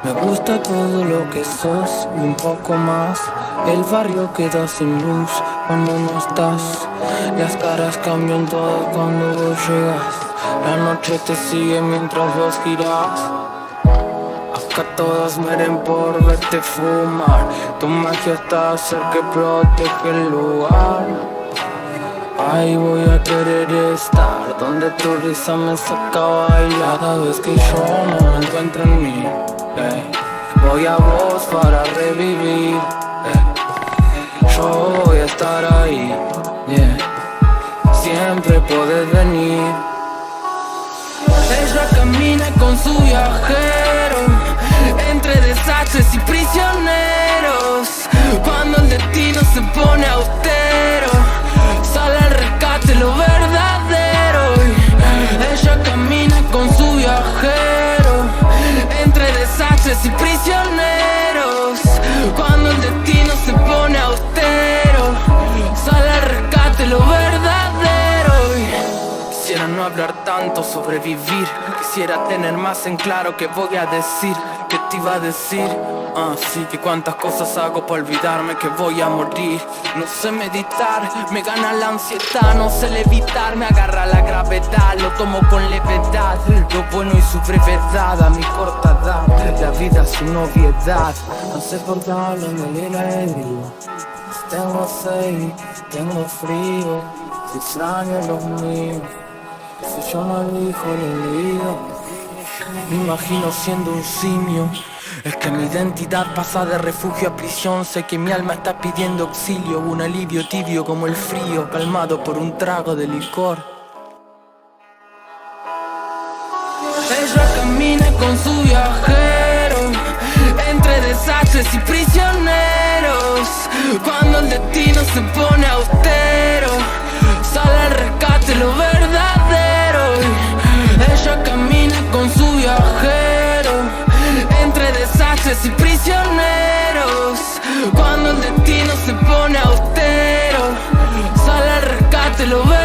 Me gusta todo lo que sos y un poco más. El barrio queda sin luz cuando no estás. Las caras cambian todas cuando vos llegas. La noche te sigue mientras vos girás. Acá todos mueren por verte fumar. Tu magia está hacer que protege el lugar. Ahí voy a querer estar, donde tu risa me saca a bailar. Cada vez que yo no me encuentro en mí, voy a vos para revivir, yo voy a estar ahí, siempre podés venir. Ella camina con su viajero, entre desastres y prisioneros. Cuando el destino se pone austero, sale al rescate lo verdadero. Ella camina con su viajero, entre desastres y prisioneros. Cuando el destino se pone austero, sale al rescate lo verdadero. Quisiera no hablar tanto, sobrevivir. Quisiera tener más en claro qué voy a decir, qué te iba a decir. Sí, que cuántas cosas hago para olvidarme que voy a morir. No sé meditar, me gana la ansiedad. No sé levitar, me agarra la gravedad. Lo tomo con levedad, lo bueno y su brevedad. A mi corta edad, la vida es una obviedad. No sé por qué hablan de la alegría. Tengo sed, tengo frío, si extraño los míos. Si yo no elijo lo olvido. Me imagino siendo un simio. Es que mi identidad pasa de refugio a prisión. Sé que mi alma está pidiendo auxilio. Un alivio tibio como el frío, calmado por un trago de licor. Ella camina con su viajero, entre desastres y prisioneros. Cuando el destino se pone austero, sale al rescate lo verdadero. Ella camina con su viajero, entre desastres y prisioneros. Cuando el destino se pone austero, sale al rescate lo verdadero.